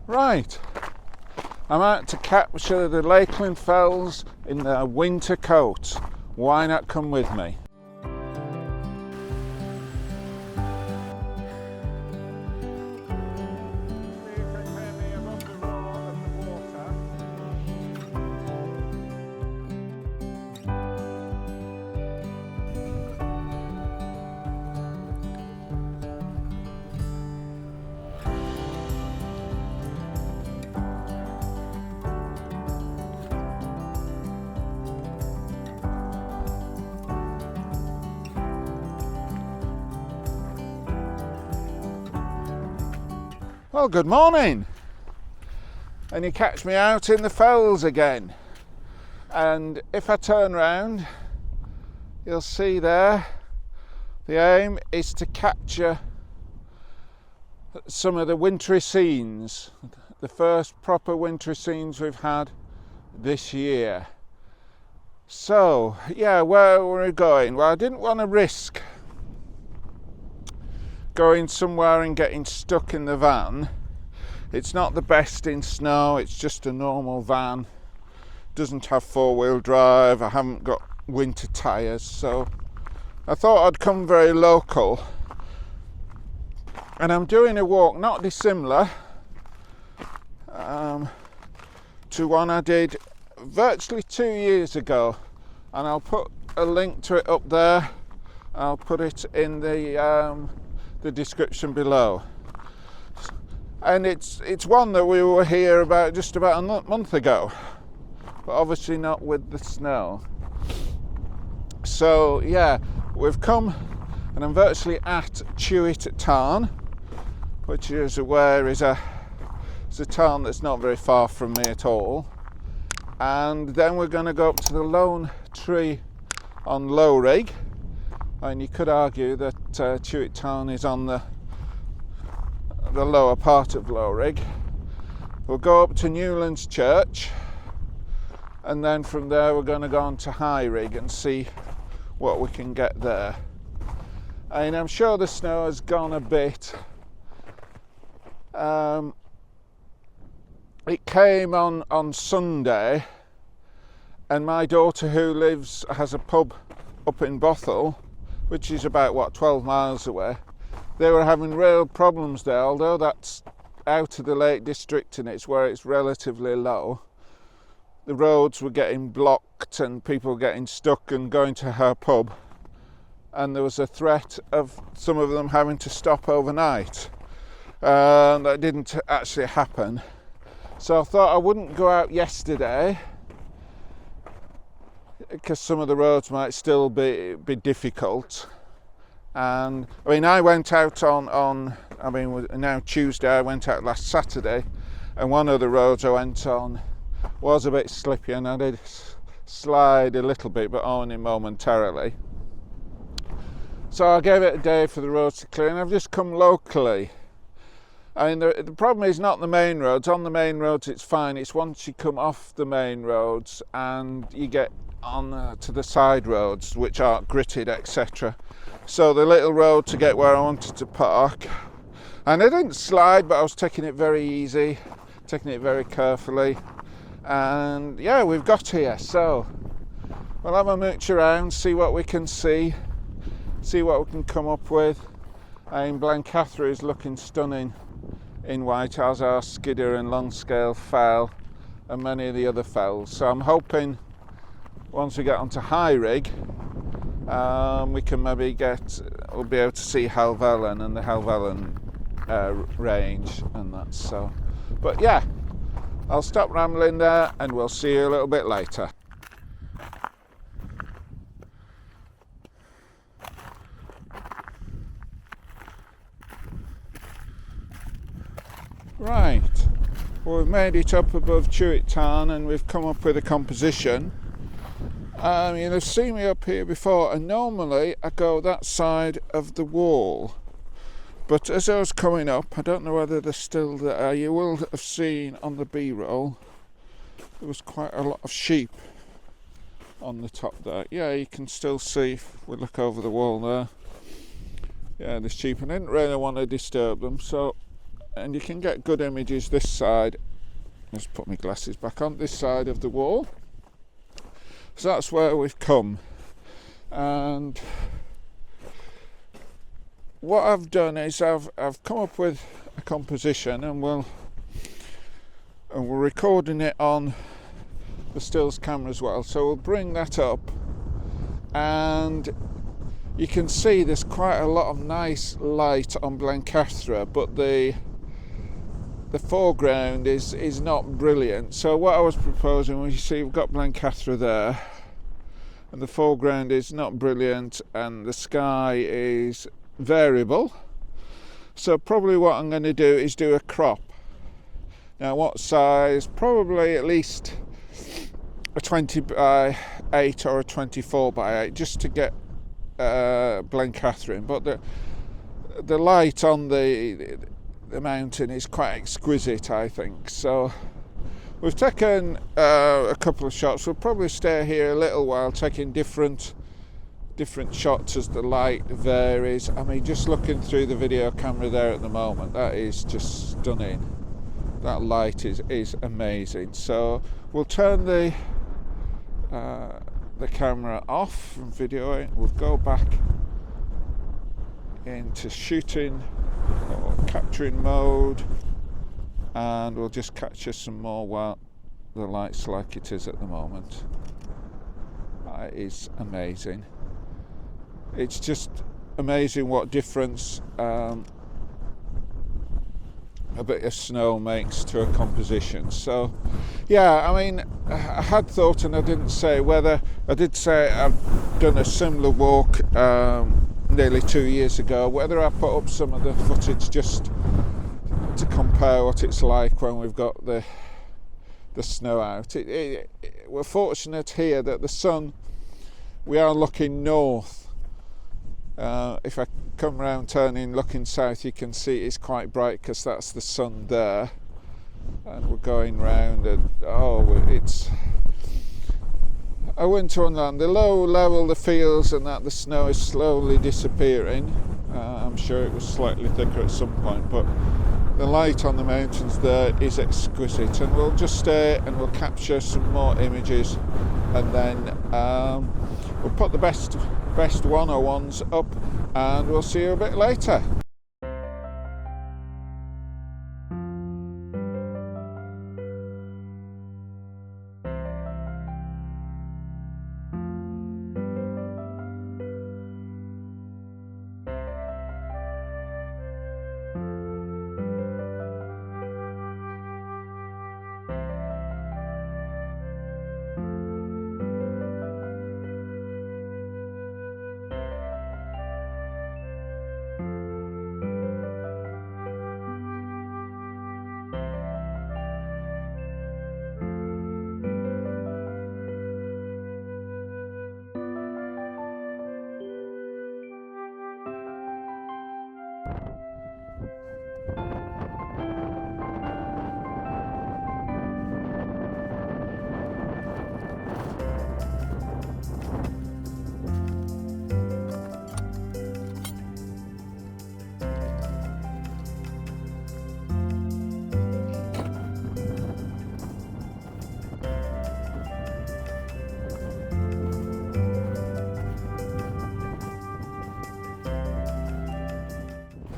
Right, I'm out to capture the Lakeland Fells in their winter coat. Why not come with me? Well, good morning, and you catch me out in the fells again, and if I turn round you'll see there the aim is to capture some of the wintry scenes, the first proper wintry scenes we've had this year. So yeah, where are we going? Well, I didn't want to risk going somewhere and getting stuck in the van. It's not the best in snow, it's just a normal van, doesn't have four-wheel drive, I haven't got winter tyres, so I thought I'd come very local, and I'm doing a walk not dissimilar to one I did virtually 2 years ago, and I'll put a link to it up there. I'll put it in the description below, and it's one that we were here about just about a month ago, but obviously not with the snow. So yeah, we've come and I'm virtually at Tewet Tarn, which is a tarn that's not very far from me at all, and then we're going to go up to the lone tree on Rigg. And you could argue that Tewet Tarn is on the lower part of Rigg. We'll go up to Newlands Church, and then from there we're going to go on to Rigg and see what we can get there. And I'm sure the snow has gone a bit. It came on Sunday, and my daughter, who has a pub up in Bothell, which is about 12 miles away, they were having real problems there, although that's out of the Lake District and it's where it's relatively low. The roads were getting blocked and people were getting stuck and going to her pub, and there was a threat of some of them having to stop overnight. That didn't actually happen, so I thought I wouldn't go out yesterday because some of the roads might still be difficult. And I mean, I went out now Tuesday, I went out last Saturday, and one of the roads I went on was a bit slippy and I did slide a little bit, but only momentarily. So I gave it a day for the roads to clear, and I've just come locally. I mean, the problem is not the main roads. On the main roads it's fine, it's once you come off the main roads and you get on to the side roads which are gritted, etc. So the little road to get where I wanted to park, and I didn't slide, but I was taking it very easy, taking it very carefully, and yeah, we've got here. So we'll have a mooch around, see what we can see what we can come up with. And Blencathra is looking stunning in white, as are Skidder and Longscale Fell and many of the other fells. So I'm hoping once we get onto Rigg, we can we'll be able to see Helvellyn and the Helvellyn range and that. So, but yeah, I'll stop rambling there and we'll see you a little bit later. Right, well, we've made it up above Tewet Tarn and we've come up with a composition. You've seen me up here before, and normally I go that side of the wall, but as I was coming up, I don't know whether they're still there, you will have seen on the B-roll there was quite a lot of sheep on the top there. Yeah, you can still see if we look over the wall there. Yeah, the sheep, and I didn't really want to disturb them, so and you can get good images this side. Just put my glasses back on, this side of the wall. So that's where we've come, and what I've done is I've come up with a composition, and we're recording it on the stills camera as well, so we'll bring that up, and you can see there's quite a lot of nice light on Blencathra, but the foreground is not brilliant. So what I was proposing was, you see we've got Blencathra there, and the foreground is not brilliant, and the sky is variable. So probably what I'm going to do is do a crop. Now what size? Probably at least a 20 by 8 or a 24 by 8, just to get Blencathra in. But the light on the mountain is quite exquisite, I think. So we've taken a couple of shots. We'll probably stay here a little while taking different shots as the light varies. I mean, just looking through the video camera there at the moment, that is just stunning. That light is amazing. So we'll turn the camera off from videoing. We'll go back into shooting or capturing mode, and we'll just capture some more while the light's like it is at the moment. That is amazing. It's just amazing what difference a bit of snow makes to a composition. So yeah, I mean, I had thought, and I didn't say whether, I did say I've done a similar walk nearly 2 years ago, whether I put up some of the footage just to compare what it's like when we've got the snow out. We're fortunate here that the sun, we are looking north. If I come round turning looking south, you can see it's quite bright because that's the sun there, and we're going round, and it's a winter wonderland. The low level, the fields and that, the snow is slowly disappearing. I'm sure it was slightly thicker at some point, but the light on the mountains there is exquisite. And we'll just stay and we'll capture some more images, and then we'll put the best 101s up, and we'll see you a bit later.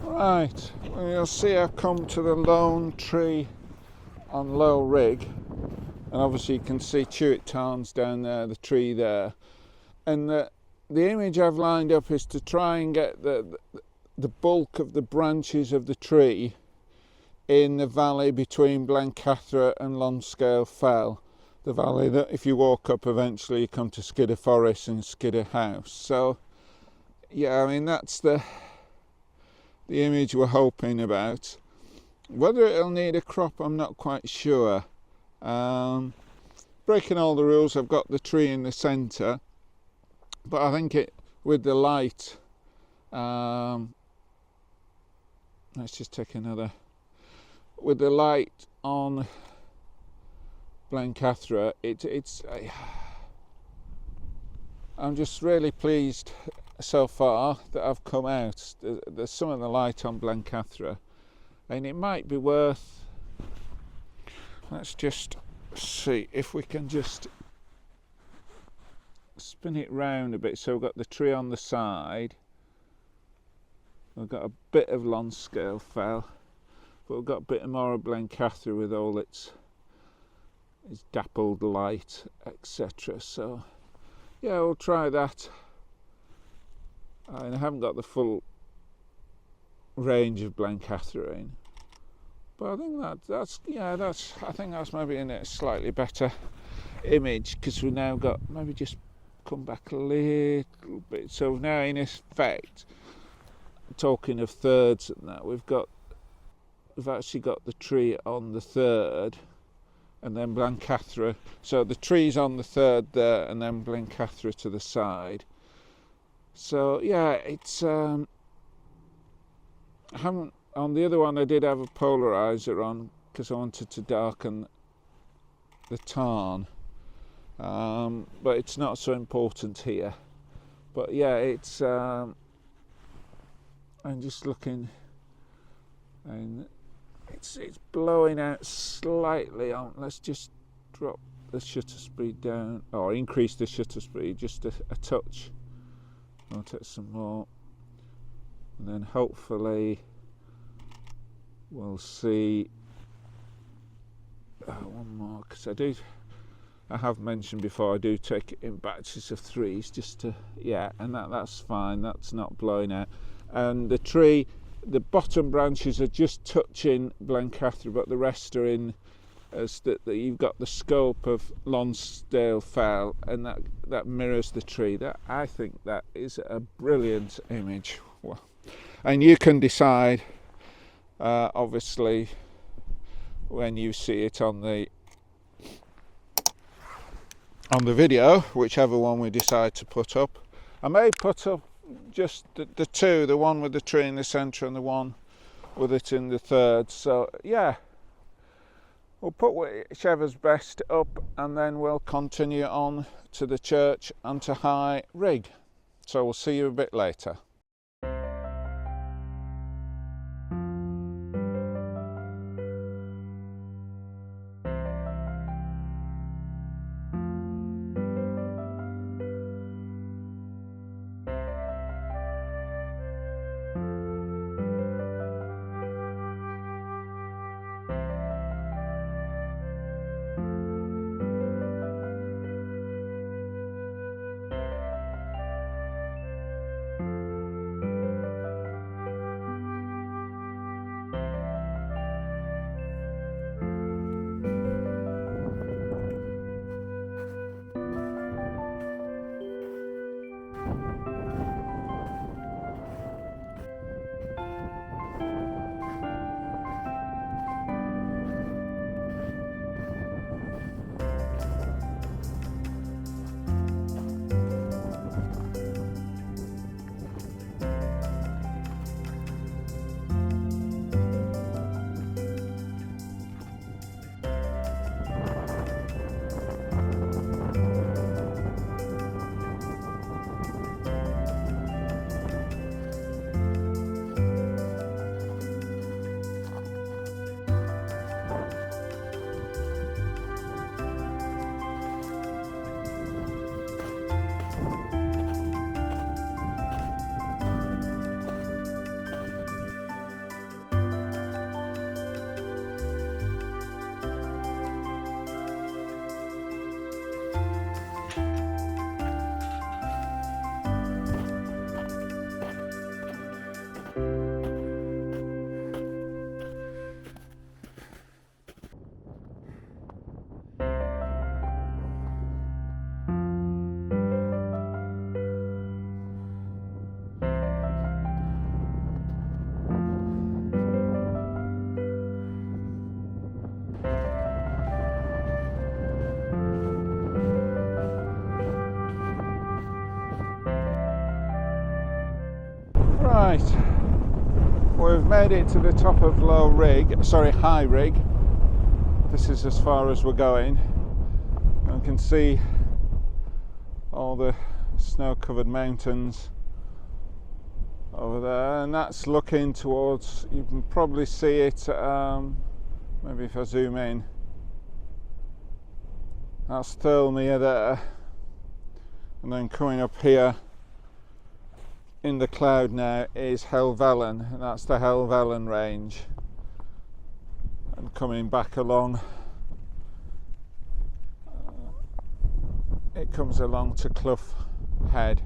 Right, well, you'll see I've come to the lone tree on Low Rigg, and obviously you can see Tewet Tarn's down there, the tree there, and the image I've lined up is to try and get the bulk of the branches of the tree in the valley between Blencathra and Lakeland Fells, the valley that if you walk up eventually you come to Skidder Forest and Skidder House. So yeah, I mean that's the image we're hoping about. Whether it'll need a crop, I'm not quite sure. Breaking all the rules, I've got the tree in the centre, but I think with the light, let's just take another. With the light on Blencathra, I'm just really pleased so far that I've come out. There's some of the light on Blencathra, and it might be worth, let's just see if we can just spin it round a bit. So we've got the tree on the side, we've got a bit of Lonscale Fell, but we've got a bit more of Blencathra with all its dappled light, etc. So yeah, we'll try that. I haven't got the full range of Blencathra in, but I think I think that's maybe in a slightly better image, because we've now got, maybe just come back a little bit. So now, in effect, talking of thirds and that, we've actually got the tree on the third, and then Blencathra. So the tree's on the third there, and then Blencathra to the side. So yeah, it's I haven't, on the other one I did have a polarizer on because I wanted to darken the Tarn, but it's not so important here. But yeah, it's I'm just looking, and it's blowing out slightly on. Let's just drop the shutter speed down, or increase the shutter speed just a touch. I'll take some more, and then hopefully we'll see one more, because I have mentioned before, I do take it in batches of 3s just to, yeah, and that's fine, that's not blowing out. And the tree, the bottom branches are just touching Blencathra, but the rest are in, as that you've got the scope of Lonsdale Fell, and that mirrors the tree. That, I think that is a brilliant image. Well, and you can decide, obviously, when you see it on the video, whichever one we decide to put up. I may put up just the two, the one with the tree in the centre and the one with it in the third. So yeah, we'll put whichever's best up, and then we'll continue on to the church and to High Rigg. So we'll see you a bit later. Right, we've made it to the top of High Rigg. This is as far as we're going. You can see all the snow-covered mountains over there, and that's looking towards, you can probably see it, maybe if I zoom in, that's Thirlmere there, and then coming up here in the cloud now is Helvellyn, and that's the Helvellyn range, and coming back along, it comes along to Clough Head,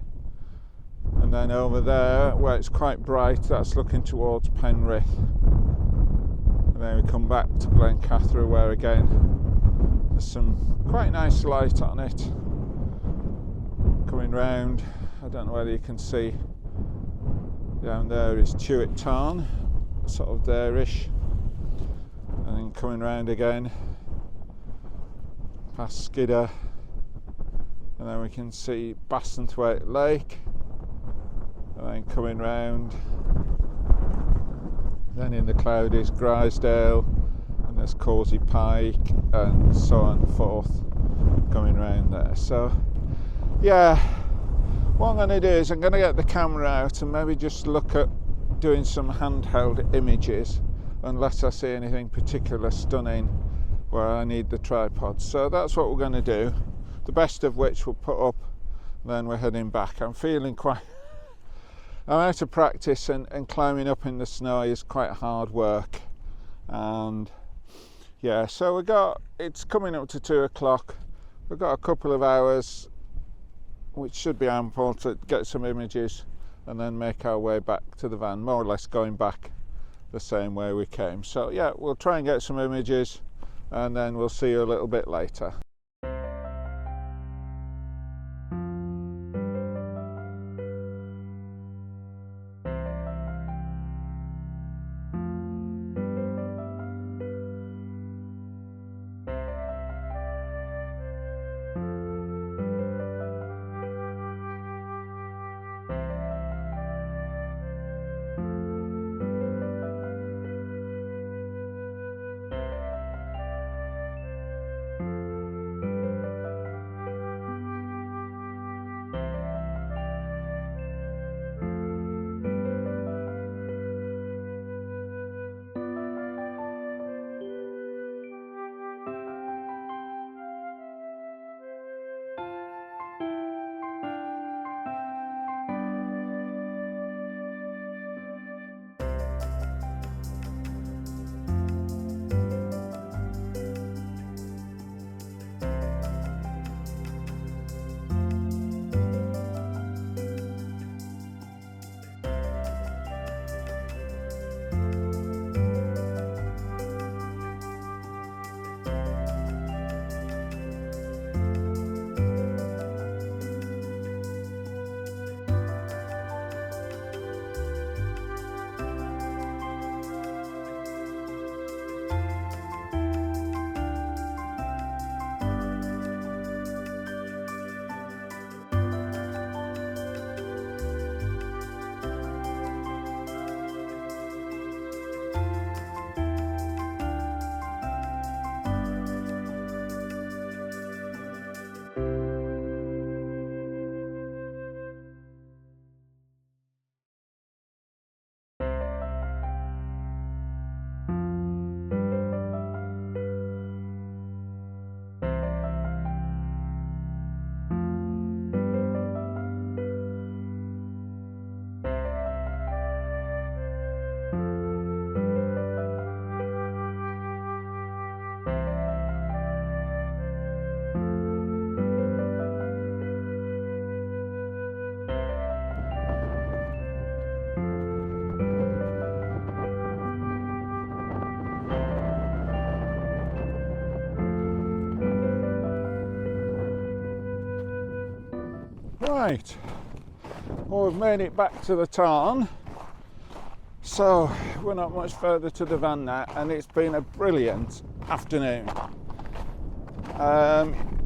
and then over there where it's quite bright, that's looking towards Penrith, and then we come back to Blencathra where again there's some quite nice light on it. Coming round, I don't know whether you can see, down there is Tewet Tarn, sort of there-ish, and then coming round again past Skidder, and then we can see Bassenthwaite Lake, and then coming round, then in the cloud is Grisdale, and there's Causey Pike, and so on and forth, coming round there. So yeah, what I'm going to do is I'm going to get the camera out and maybe just look at doing some handheld images, unless I see anything particular stunning where I need the tripod. So that's what we're going to do, the best of which we'll put up, then we're heading back. I'm feeling quite, I'm out of practice, and climbing up in the snow is quite hard work, and yeah, so it's coming up to 2 o'clock, we've got a couple of hours which should be ample to get some images and then make our way back to the van, more or less going back the same way we came. So yeah, we'll try and get some images and then we'll see you a little bit later. Right, well, we've made it back to the tarn, so we're not much further to the van now, and it's been a brilliant afternoon.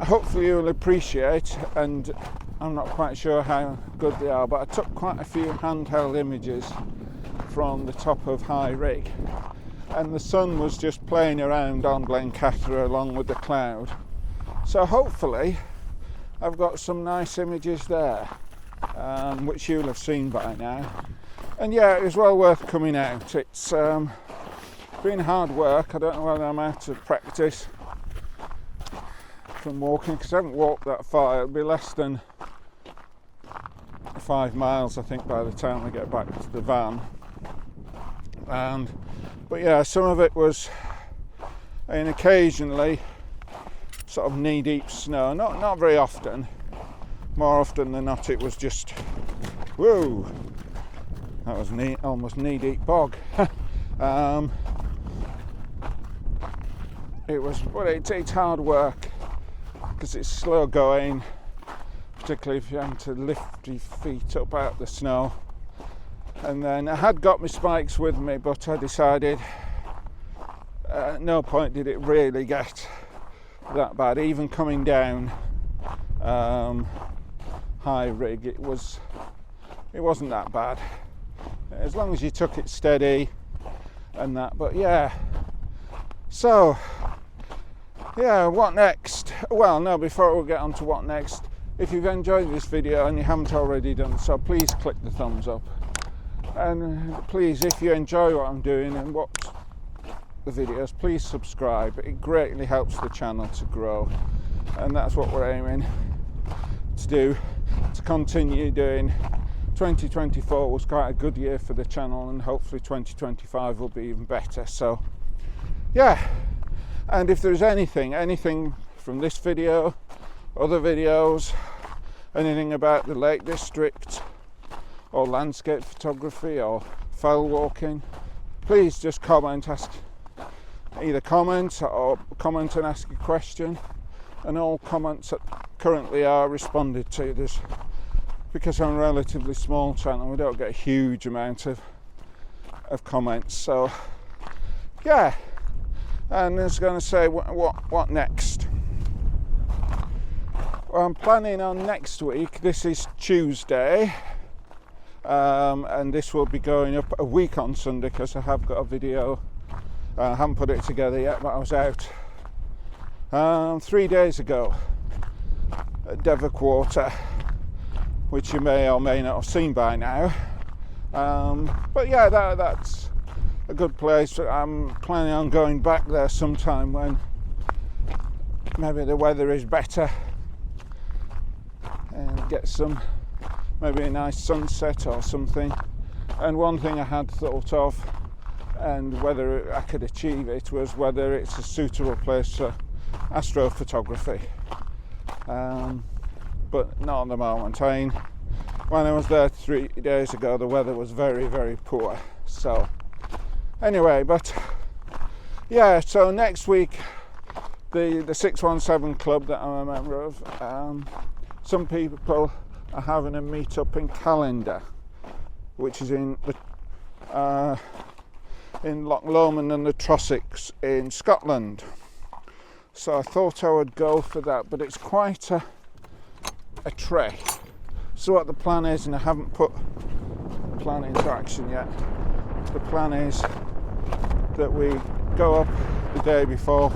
Hopefully you'll appreciate, and I'm not quite sure how good they are, but I took quite a few handheld images from the top of High Rigg, and the sun was just playing around on Blencathra along with the cloud, so hopefully I've got some nice images there, which you'll have seen by now. And yeah, it was well worth coming out. It's been hard work. I don't know whether I'm out of practice from walking, because I haven't walked that far. It'll be less than 5 miles, I think, by the time we get back to the van. But yeah, some of it was, and occasionally sort of knee-deep snow. Not very often. More often than not, it was just, whoa, that was almost knee-deep bog. It's hard work because it's slow going, particularly if you're having to lift your feet up out the snow. And then I had got my spikes with me, but I decided at no point did it really get that bad. Even coming down High Rigg, it wasn't that bad, as long as you took it steady and that. But yeah, so yeah, what next? Well, no, before we get on to what next, if you've enjoyed this video and you haven't already done so, please click the thumbs up. And please, if you enjoy what I'm doing and watch the videos, please subscribe. It greatly helps the channel to grow, and that's what we're aiming to do, to continue doing. 2024 was quite a good year for the channel, and hopefully 2025 will be even better. So yeah, and if there's anything from this video, other videos, anything about the Lake District or landscape photography or fell walking, please just comment, either comment and ask a question, and all comments that currently are responded to. This, because I'm a relatively small channel, we don't get a huge amount of comments. So yeah, and I was going to say, what next? Well, I'm planning on next week. This is Tuesday. And this will be going up a week on Sunday, because I have got a video. I haven't put it together yet, but I was out 3 days ago at Quarter, which you may or may not have seen by now. But yeah, that's a good place. I'm planning on going back there sometime when maybe the weather is better, and get maybe a nice sunset or something. And one thing I had thought of, and whether I could achieve it, was whether it's a suitable place for astrophotography. But not at the moment. When I was there 3 days ago, the weather was very, very poor. So anyway, but yeah, so next week, the 617 club that I'm a member of, some people are having a meet-up in Calendar, which is in Loch Lomond and the Trossachs in Scotland. So I thought I would go for that, but it's quite a trek. So what the plan is, and I haven't put the plan into action yet, the plan is that we go up the day before,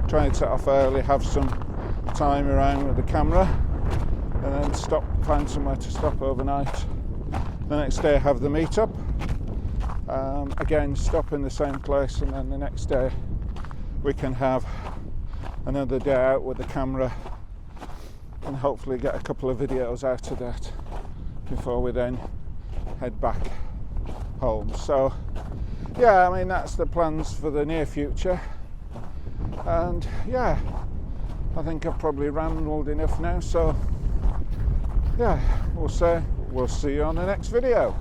try and set off early, have some time around with the camera, and then find somewhere to stop overnight. The next day have the meet-up, again stop in the same place, and then the next day we can have another day out with the camera, and hopefully get a couple of videos out of that before we then head back home. So yeah, I mean, that's the plans for the near future. And yeah, I think I've probably rambled enough now, so yeah, we'll see you on the next video.